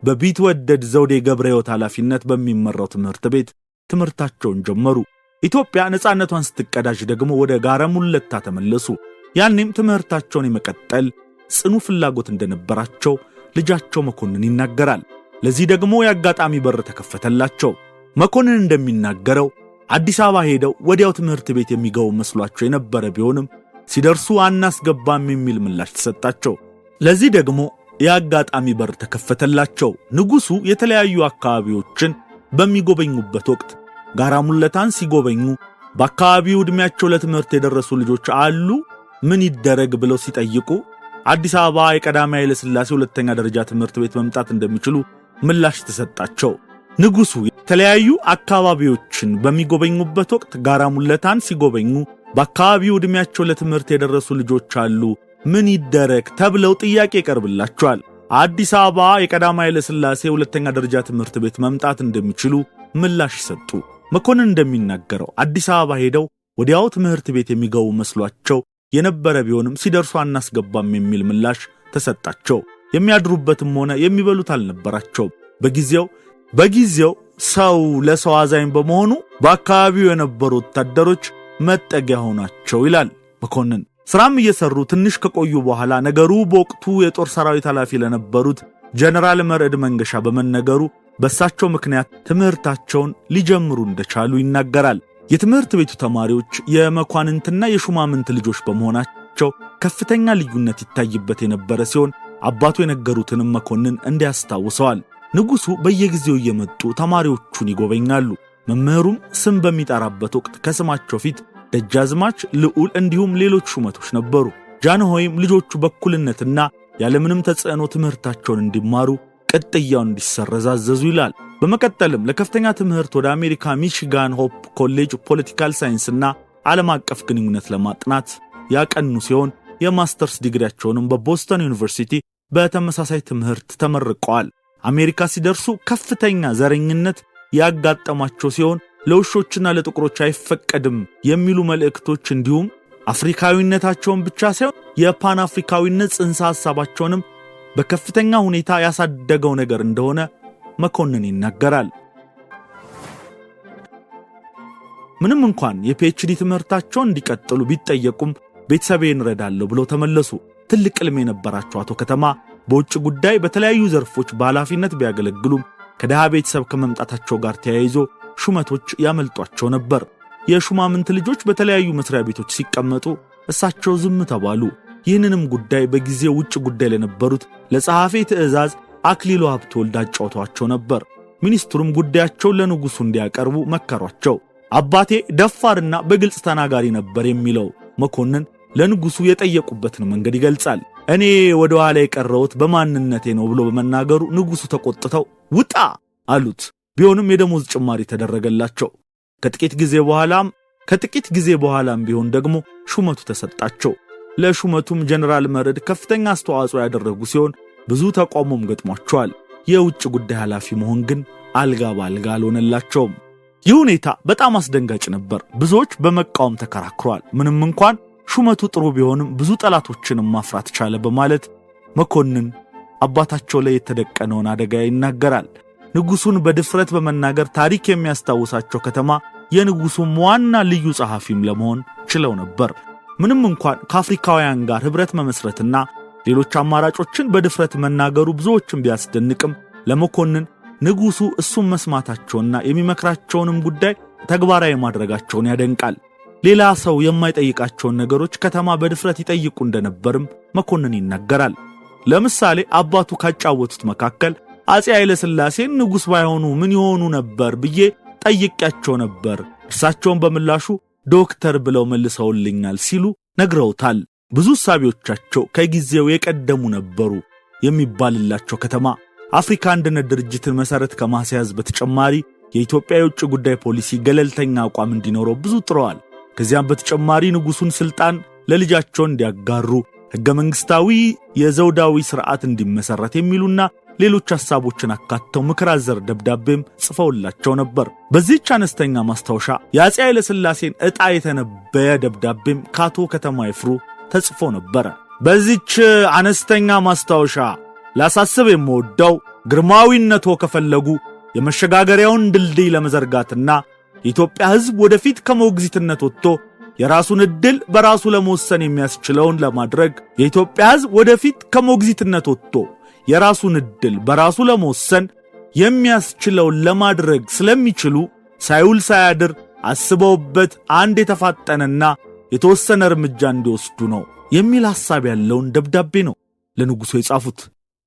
በቢትወደድ ዘውዴ ገብረ ሕይወት ኃላፊነት በሚመራው ትምህርት ቤት ትምህርታቸውን ጀመሩ። ኢትዮጵያ ነፃነቷን ስትቀዳጅ ደግሞ ወደ ጋራ ሙለታ ተመለሱ። ያኔም ትምህርታቸውን የመቀጠል ጽኑ ፍላጎት እንደነበራቸው ልጃቸው መኮንን ይናገራል። ለዚህ ደግሞ የአጋጣሚ በር ተከፈተላቸው። መኮንን እንደሚናገረው አዲስ አበባ ሄደው ወዲያው ትምህርት ቤት የሚገቡ መስሏቸው የነበረ ቢሆንም ሲደርሱ አናስገባም የሚል ምላሽ ተሰጣቸው። ለዚህ ደግሞ የአጋጣሚ በር ተከፈተላቸው። ንጉሡ የተለያዩ አካባቢዎችን በሚጎበኙበት ወቅት ጋራ ሙለታን ሲጎበኙ በአካባቢው ዕድሜያቸው ለትምህርት የደረሱ ልጆች አሉ ምን ይደረግ ብለው ሲጠይቁ አዲስ አበባ የቀዳማዊ ኃይለ ሥላሴ ሁለተኛ ደረጃ ትምህርት ቤት መምጣት እንደሚችሉ ምላሽ ተሰጣቸው። ንጉሡ የተለያዩ አካባቢዎችን በሚጎበኙበት ወቅት ጋራ ሙለታን ሲጎበኙ በአካባቢው ዕድሜያቸው ለትምህርት የደረሱ ልጆች አሉ ምን ይደረግ ተብለው ጥያቄ ይቀርብላቸዋል። አዲስ አበባ የቀዳማዊ ኃይለ ሥላሴ ሁለተኛ ደረጃ ትምህርት ቤት መምጣት እንደሚችሉ ምላሽ ሰጡ። መኮንን እንደሚናገረው አዲስ አበባ ሄደው ወዲያው ትምህርት ቤት የሚገቡ መስሏቸው የነበረ ቢሆንም ሲደርሱ አናስገባም የሚል ምላሽ ተሰጣቸው። የሚያድሩበትም ሆነ የሚበሉት አልነበራቸው። በጊዜው ሰው ለሰው አዛኝ በመሆኑ በአካባቢው የነበሩ ወታደሮች መጠጊያ ሆናቸው ይላል መኮንን። ስራም እየሰሩ ትንሽ ከቆዩ በኋላ ነገሩ በወቅቱ የጦር ሰራዊት ኃላፊ ለነበሩት ጀነራል መርዕድ መንገሻ በመነገሩ በሳቸው ምክንያት ትምህርታቸውን ሊጀምሩ እንደቻሉ ይናገራል። የትምህርት ቤቱ ተማሪዎች የመኳንንትና የሹማምንት ልጆች በመሆናቸው ከፍተኛ ልዩነት ይታይበት የነበረ ሲሆን አባቱ የነገሩትንም መኮንን እንዲያስታውሰዋል። ንጉሡ በየጊዜው እየመጡ ተማሪዎቹን ይጎበኛሉ። መምህሩም ስም በሚጠራበት ወቅት ከስማቸው ፊት ደጃዝማች፣ ልዑል እንዲሁም ሌሎች ሹመቶች ነበሩ። ጃንሆይም ልጆቹ በኩልነትና ያለምንም ተጽዕኖ ትምህርታቸውን እንዲማሩ ቅጥያውን እንዲሰረዝ አዘዙ ይላል። በመቀጠልም ለከፍተኛ ትምህርት ወደ አሜሪካ ሚቺጋን ሆፕ ኮሌጅ ፖለቲካል ሳይንስና ዓለም አቀፍ ግንኙነት ለማጥናት ያቀኑ ሲሆን የማስተርስ ዲግሪያቸውንም በቦስተን ዩኒቨርሲቲ በተመሳሳይ ትምህርት ተመርቀዋል። አሜሪካ ሲደርሱ ከፍተኛ ዘረኝነት ያጋጠማቸው ሲሆን ለውሾችና ለጥቁሮች አይፈቀድም የሚሉ መልእክቶች እንዲሁም አፍሪካዊነታቸውን ብቻ ሳይሆን የፓን አፍሪካዊነት ጽንሰ ሐሳባቸውንም በከፍተኛ ሁኔታ ያሳደገው ነገር እንደሆነ መኮንን ይናገራል። ምንም እንኳን የፒኤችዲ ትምህርታቸውን እንዲቀጥሉ ቢጠየቁም ቤተሰቤን እረዳለሁ ብለው ተመለሱ። ትልቅ ዕልም የነበራቸው አቶ ከተማ በውጭ ጉዳይ በተለያዩ ዘርፎች በኃላፊነት ቢያገለግሉም ከድሃ ቤተሰብ ከመምጣታቸው ጋር ተያይዞ ሹመቶች ያመልጧቸው ነበር። የሹማምንት ልጆች በተለያዩ መስሪያ ቤቶች ሲቀመጡ እሳቸው ዝም ተባሉ። ይህንንም ጉዳይ በጊዜው ውጭ ጉዳይ ለነበሩት ለጸሐፌ ትእዛዝ አክሊሉ ሀብተወልድ አጫውተዋቸው ነበር። ሚኒስትሩም ጉዳያቸውን ለንጉሡ እንዲያቀርቡ መከሯቸው። አባቴ ደፋርና በግልጽ ተናጋሪ ነበር የሚለው መኮንን ለንጉሡ የጠየቁበትን መንገድ ይገልጻል። እኔ ወደ ኋላ የቀረሁት በማንነቴ ነው ብሎ በመናገሩ ንጉሡ ተቆጥተው ውጣ አሉት። ቢሆንም የደሞዝ ጭማሪ ተደረገላቸው። ከጥቂት ጊዜ በኋላም ቢሆን ደግሞ ሹመቱ ተሰጣቸው። ለሹመቱም ጀነራል መርዕድ ከፍተኛ አስተዋጽኦ ያደረጉ ሲሆን ብዙ ተቃውሞም ገጥሟቸዋል። የውጭ ጉዳይ ኃላፊ መሆን ግን አልጋ ባልጋ አልሆነላቸውም። ይህ ሁኔታ በጣም አስደንጋጭ ነበር። ብዙዎች በመቃወም ተከራክረዋል። ምንም እንኳን ሹመቱ ጥሩ ቢሆንም ብዙ ጠላቶችንም ማፍራት ቻለ በማለት መኮንን አባታቸው ላይ የተደቀነውን አደጋ ይናገራል። ንጉሱን በድፍረት በመናገር ታሪክ የሚያስታውሳቸው ከተማ የንጉሱም ዋና ልዩ ጸሐፊም ለመሆን ችለው ነበር። ምንም እንኳን ከአፍሪካውያን ጋር ህብረት መመስረትና ሌሎች አማራጮችን በድፍረት መናገሩ ብዙዎችን ቢያስደንቅም ለመኮንን ንጉሱ እሱም መስማታቸውና የሚመክራቸውንም ጉዳይ ተግባራዊ ማድረጋቸውን ያደንቃል። ሌላ ሰው የማይጠይቃቸውን ነገሮች ከተማ በድፍረት ይጠይቁ እንደነበርም መኮንን ይናገራል። ለምሳሌ አባቱ ካጫወቱት መካከል አፄ ኃይለ ሥላሴን ንጉስ ባይሆኑ ምን ይሆኑ ነበር ብዬ ጠይቄያቸው ነበር፣ እርሳቸውን በምላሹ ዶክተር ብለው መልሰውልኛል ሲሉ ነግረውታል። ብዙ ሳቢዎቻቸው ከጊዜው የቀደሙ ነበሩ የሚባልላቸው ከተማ አፍሪካ አንድነት ድርጅትን መሰረት ከማስያዝ በተጨማሪ የኢትዮጵያ የውጭ ጉዳይ ፖሊሲ ገለልተኛ አቋም እንዲኖረው ብዙ ጥረዋል። ከዚያም በተጨማሪ ንጉሱን ስልጣን ለልጃቸው እንዲያጋሩ ሕገ መንግስታዊ የዘውዳዊ ሥርዓት እንዲመሰረት የሚሉና ሌሎች ሐሳቦችን አካተው ምክር አዘል ደብዳቤም ጽፈውላቸው ነበር። በዚህች አነስተኛ ማስታወሻ የአፄ ኃይለ ሥላሴን ዕጣ የተነበየ ደብዳቤም ከአቶ ከተማ ይፍሩ ተጽፎ ነበር። በዚህች አነስተኛ ማስታወሻ ላሳስብ የምወደው ግርማዊነቶ ከፈለጉ የመሸጋገሪያውን ድልድይ ለመዘርጋትና የኢትዮጵያ ሕዝብ ወደፊት ከሞግዚትነት ወጥቶ የራሱን ዕድል በራሱ ለመወሰን የሚያስችለውን ለማድረግ የኢትዮጵያ ሕዝብ ወደፊት ከሞግዚትነት ወጥቶ የራሱን ዕድል በራሱ ለመወሰን የሚያስችለውን ለማድረግ ስለሚችሉ ሳይውል ሳያድር አስበውበት አንድ የተፋጠነና የተወሰነ እርምጃ እንዲወስዱ ነው የሚል ሐሳብ ያለውን ደብዳቤ ነው ለንጉሱ የጻፉት።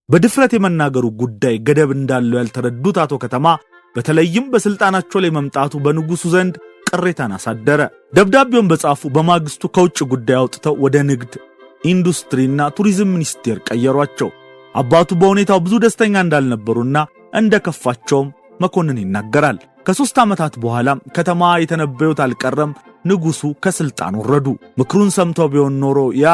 በድፍረት የመናገሩ ጉዳይ ገደብ እንዳለው ያልተረዱት አቶ ከተማ በተለይም በስልጣናቸው ላይ መምጣቱ በንጉሱ ዘንድ ቅሬታን አሳደረ። ደብዳቤውን በጻፉ በማግስቱ ከውጭ ጉዳይ አውጥተው ወደ ንግድ ኢንዱስትሪና ቱሪዝም ሚኒስቴር ቀየሯቸው። አባቱ በሁኔታው ብዙ ደስተኛ እንዳልነበሩና እንደከፋቸውም መኮንን ይናገራል። ከ3 ዓመታት በኋላም ከተማ የተነበዩት አልቀረም። ንጉሱ ከስልጣን ወረዱ። ምክሩን ሰምተው ቢሆን ኖሮ ያ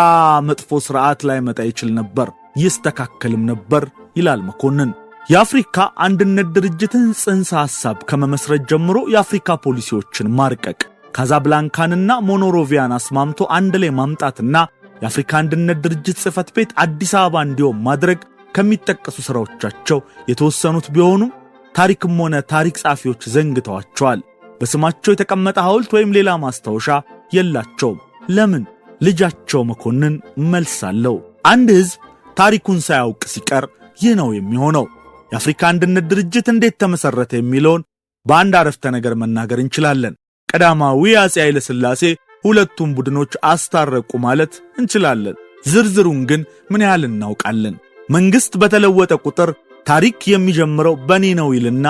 መጥፎ ሥርዓት ላይ መጣ ይችል ነበር፣ ይስተካከልም ነበር ይላል መኮንን። የአፍሪካ አንድነት ድርጅትን ጽንሰ ሐሳብ ከመመስረት ጀምሮ የአፍሪካ ፖሊሲዎችን ማርቀቅ፣ ካዛብላንካንና ሞኖሮቪያን አስማምቶ አንድ ላይ ማምጣትና የአፍሪካ አንድነት ድርጅት ጽሕፈት ቤት አዲስ አበባ እንዲሆን ማድረግ ከሚጠቀሱ ሥራዎቻቸው የተወሰኑት ቢሆኑም ታሪክም ሆነ ታሪክ ጻፊዎች ዘንግተዋቸዋል። በስማቸው የተቀመጠ ሐውልት ወይም ሌላ ማስታወሻ የላቸውም። ለምን? ልጃቸው መኮንን መልስ አለው። አንድ ሕዝብ ታሪኩን ሳያውቅ ሲቀር ይህ ነው የሚሆነው። የአፍሪካ አንድነት ድርጅት እንዴት ተመሰረተ የሚለውን በአንድ አረፍተ ነገር መናገር እንችላለን። ቀዳማዊ አፄ ኃይለ ሥላሴ ሁለቱም ቡድኖች አስታረቁ ማለት እንችላለን። ዝርዝሩን ግን ምን ያህል እናውቃለን? መንግስት በተለወጠ ቁጥር ታሪክ የሚጀምረው በኔ ነው ይልና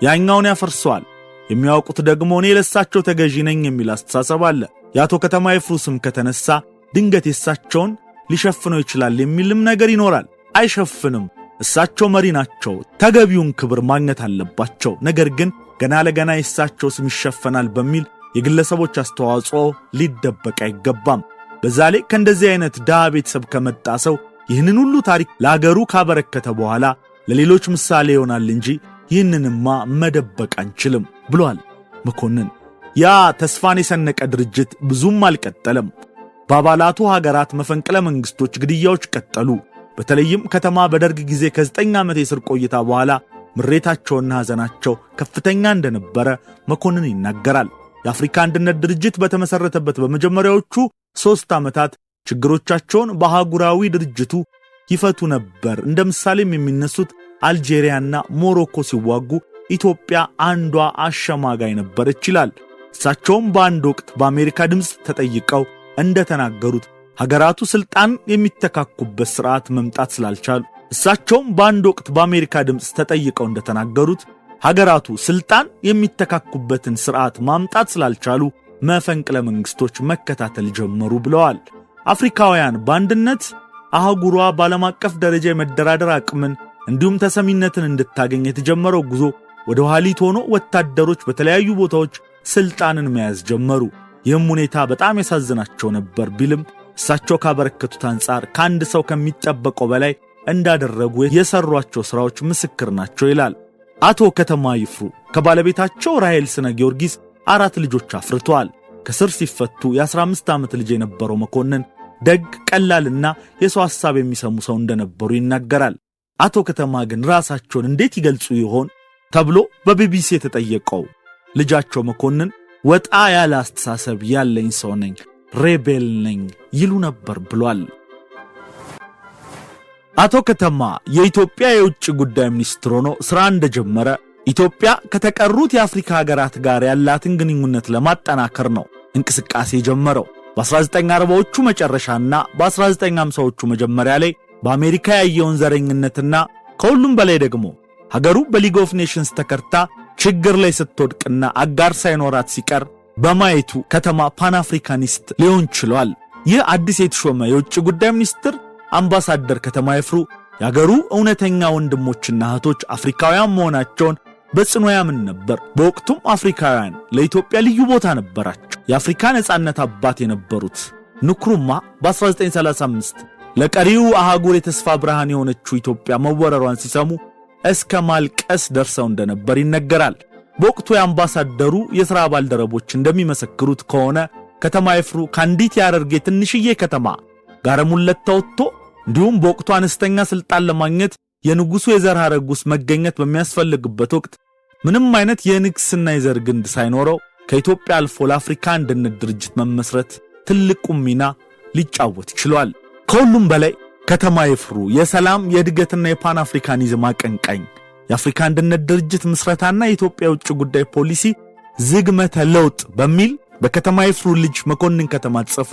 ያኛውን ያፈርሰዋል። የሚያውቁት ደግሞ እኔ ለሳቸው ተገዢ ነኝ የሚል አስተሳሰብ አለ። የአቶ ከተማ ይፍሩ ስም ከተነሳ ድንገት የሳቸውን ሊሸፍነው ይችላል የሚልም ነገር ይኖራል። አይሸፍንም። እሳቸው መሪ ናቸው፣ ተገቢውን ክብር ማግኘት አለባቸው። ነገር ግን ገና ለገና የሳቸው ስም ይሸፈናል በሚል የግለሰቦች አስተዋጽኦ ሊደበቅ አይገባም። በዛ ላይ ከእንደዚህ አይነት ድሃ ቤተሰብ ከመጣ ሰው ይህንን ሁሉ ታሪክ ለአገሩ ካበረከተ በኋላ ለሌሎች ምሳሌ ይሆናል እንጂ ይህንንማ መደበቅ አንችልም ብሏል መኮንን። ያ ተስፋን የሰነቀ ድርጅት ብዙም አልቀጠለም። በአባላቱ ሀገራት መፈንቅለ መንግስቶች፣ ግድያዎች ቀጠሉ። በተለይም ከተማ በደርግ ጊዜ ከ9 ዓመት የስር ቆይታ በኋላ ምሬታቸውና ሐዘናቸው ከፍተኛ እንደነበረ መኮንን ይናገራል። የአፍሪካ አንድነት ድርጅት በተመሰረተበት በመጀመሪያዎቹ 3 ዓመታት ችግሮቻቸውን በአህጉራዊ ድርጅቱ ይፈቱ ነበር። እንደ ምሳሌም የሚነሱት አልጄሪያና ሞሮኮ ሲዋጉ ኢትዮጵያ አንዷ አሸማጋይ ነበረች ይላል። እሳቸውም በአንድ ወቅት በአሜሪካ ድምፅ ተጠይቀው እንደተናገሩት ሀገራቱ ስልጣን የሚተካኩበት ሥርዓት መምጣት ስላልቻሉ እሳቸውም በአንድ ወቅት በአሜሪካ ድምፅ ተጠይቀው እንደተናገሩት ሀገራቱ ስልጣን የሚተካኩበትን ሥርዓት ማምጣት ስላልቻሉ መፈንቅለ መንግስቶች መከታተል ጀመሩ ብለዋል። አፍሪካውያን በአንድነት አህጉሯ በዓለም አቀፍ ደረጃ የመደራደር አቅምን እንዲሁም ተሰሚነትን እንድታገኝ የተጀመረው ጉዞ ወደ ኋሊት ሆኖ ወታደሮች በተለያዩ ቦታዎች ስልጣንን መያዝ ጀመሩ። ይህም ሁኔታ በጣም ያሳዝናቸው ነበር ቢልም እሳቸው ካበረከቱት አንጻር ከአንድ ሰው ከሚጠበቀው በላይ እንዳደረጉ የሰሯቸው ስራዎች ምስክር ናቸው ይላል። አቶ ከተማ ይፍሩ ከባለቤታቸው ራሔል ስነ ጊዮርጊስ 4 ልጆች አፍርተዋል። ከስር ሲፈቱ የ15 ዓመት ልጅ የነበረው መኮንን ደግ፣ ቀላልና የሰው ሐሳብ የሚሰሙ ሰው እንደነበሩ ይናገራል። አቶ ከተማ ግን ራሳቸውን እንዴት ይገልጹ ይሆን ተብሎ በቢቢሲ የተጠየቀው ልጃቸው መኮንን ወጣ ያለ አስተሳሰብ ያለኝ ሰው ነኝ፣ ሬቤል ነኝ ይሉ ነበር ብሏል። አቶ ከተማ የኢትዮጵያ የውጭ ጉዳይ ሚኒስትር ሆኖ ሥራ እንደጀመረ ኢትዮጵያ ከተቀሩት የአፍሪካ ሀገራት ጋር ያላትን ግንኙነት ለማጠናከር ነው እንቅስቃሴ ጀመረው። በ1940ዎቹ መጨረሻና በ1950ዎቹ መጀመሪያ ላይ በአሜሪካ ያየውን ዘረኝነትና ከሁሉም በላይ ደግሞ ሀገሩ በሊግ ኦፍ ኔሽንስ ተከርታ ችግር ላይ ስትወድቅና አጋር ሳይኖራት ሲቀር በማየቱ ከተማ ፓን አፍሪካኒስት ሊሆን ችሏል። ይህ አዲስ የተሾመ የውጭ ጉዳይ ሚኒስትር አምባሳደር ከተማ ይፍሩ የሀገሩ እውነተኛ ወንድሞችና እህቶች አፍሪካውያን መሆናቸውን በጽኑ ያምን ነበር። በወቅቱም አፍሪካውያን ለኢትዮጵያ ልዩ ቦታ ነበራቸው። የአፍሪካ ነጻነት አባት የነበሩት ንክሩማ በ1935 ለቀሪው አህጉር የተስፋ ብርሃን የሆነችው ኢትዮጵያ መወረሯን ሲሰሙ እስከ ማልቀስ ደርሰው እንደነበር ይነገራል። በወቅቱ የአምባሳደሩ የሥራ ባልደረቦች እንደሚመሰክሩት ከሆነ ከተማ ይፍሩ ከአንዲት የሐረርጌ ትንሽዬ ከተማ ጋረሙለት ተወጥቶ እንዲሁም በወቅቱ አነስተኛ ሥልጣን ለማግኘት የንጉሡ የዘር ሐረግ ውስጥ መገኘት በሚያስፈልግበት ወቅት ምንም አይነት የንግስና የዘር ግንድ ሳይኖረው ከኢትዮጵያ አልፎ ለአፍሪካ አንድነት ድርጅት መመስረት ትልቁ ሚና ሊጫወት ይችላል። ከሁሉም በላይ ከተማ ይፍሩ የሰላም የእድገትና የፓን አፍሪካኒዝም አቀንቃኝ፣ የአፍሪካ አንድነት ድርጅት ምስረታና የኢትዮጵያ የውጭ ጉዳይ ፖሊሲ ዝግመተ ለውጥ በሚል በከተማ ይፍሩ ልጅ መኮንን ከተማ ተጽፎ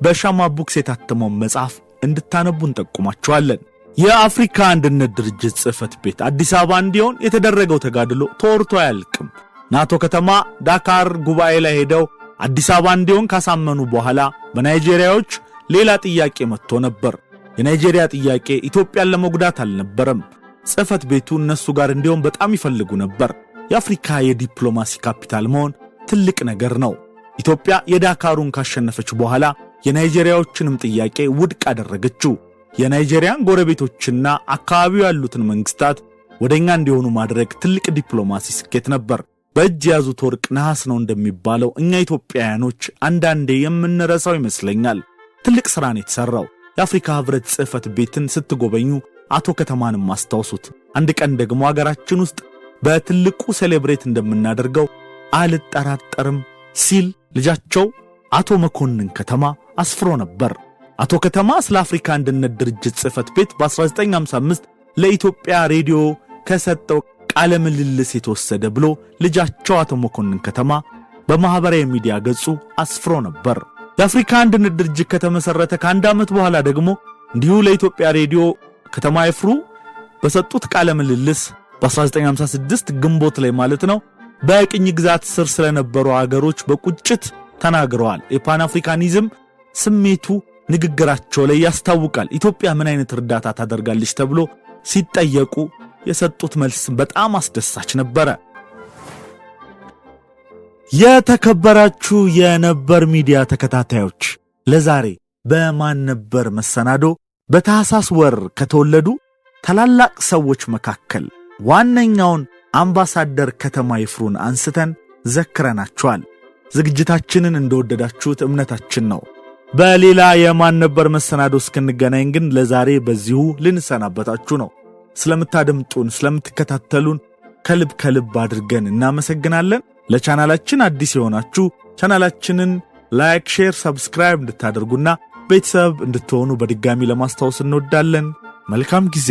በሻማ ቡክስ የታተመው መጽሐፍ እንድታነቡ እንጠቁማቸዋለን። የአፍሪካ አንድነት ድርጅት ጽሕፈት ቤት አዲስ አበባ እንዲሆን የተደረገው ተጋድሎ ተወርቶ አያልቅም። አቶ ከተማ ዳካር ጉባኤ ላይ ሄደው አዲስ አበባ እንዲሆን ካሳመኑ በኋላ በናይጄሪያዎች ሌላ ጥያቄ መጥቶ ነበር። የናይጄሪያ ጥያቄ ኢትዮጵያን ለመጉዳት አልነበረም። ጽሕፈት ቤቱ እነሱ ጋር እንዲሆን በጣም ይፈልጉ ነበር። የአፍሪካ የዲፕሎማሲ ካፒታል መሆን ትልቅ ነገር ነው። ኢትዮጵያ የዳካሩን ካሸነፈች በኋላ የናይጄሪያዎችንም ጥያቄ ውድቅ አደረገችው። የናይጄሪያን ጎረቤቶችና አካባቢው ያሉትን መንግስታት ወደኛ እንዲሆኑ ማድረግ ትልቅ ዲፕሎማሲ ስኬት ነበር። በእጅ ያዙት ወርቅ ነሐስ ነው እንደሚባለው እኛ ኢትዮጵያውያኖች አንዳንዴ የምንረሳው ይመስለኛል። ትልቅ ሥራን የተሰራው የአፍሪካ ህብረት ጽሕፈት ቤትን ስትጎበኙ አቶ ከተማንም አስታውሱት። አንድ ቀን ደግሞ አገራችን ውስጥ በትልቁ ሴሌብሬት እንደምናደርገው አልጠራጠርም ሲል ልጃቸው አቶ መኮንን ከተማ አስፍሮ ነበር። አቶ ከተማ ስለ አፍሪካ አንድነት ድርጅት ጽሕፈት ቤት በ1955 ለኢትዮጵያ ሬዲዮ ከሰጠው ቃለ ምልልስ የተወሰደ ብሎ ልጃቸው አቶ መኮንን ከተማ በማህበራዊ ሚዲያ ገጹ አስፍሮ ነበር። የአፍሪካ አንድነት ድርጅት ከተመሰረተ ከአንድ ዓመት በኋላ ደግሞ እንዲሁ ለኢትዮጵያ ሬዲዮ ከተማ ይፍሩ በሰጡት ቃለ ምልልስ በ1956 ግንቦት ላይ ማለት ነው በቅኝ ግዛት ስር ስለነበሩ አገሮች በቁጭት ተናግረዋል። የፓን አፍሪካኒዝም ስሜቱ ንግግራቸው ላይ ያስታውቃል። ኢትዮጵያ ምን አይነት እርዳታ ታደርጋለች ተብሎ ሲጠየቁ የሰጡት መልስ በጣም አስደሳች ነበረ። የተከበራችሁ የነበር ሚዲያ ተከታታዮች ለዛሬ በማን ነበር መሰናዶ በታህሳስ ወር ከተወለዱ ታላላቅ ሰዎች መካከል ዋነኛውን አምባሳደር ከተማ ይፍሩን አንስተን ዘክረናቸዋል። ዝግጅታችንን እንደወደዳችሁት እምነታችን ነው። በሌላ የማን ነበር መሰናዶ እስክንገናኝ ግን ለዛሬ በዚሁ ልንሰናበታችሁ ነው። ስለምታደምጡን ስለምትከታተሉን ከልብ አድርገን እናመሰግናለን። ለቻናላችን አዲስ የሆናችሁ ቻናላችንን ላይክ፣ ሼር፣ ሰብስክራይብ እንድታደርጉና ቤተሰብ እንድትሆኑ በድጋሚ ለማስታወስ እንወዳለን። መልካም ጊዜ።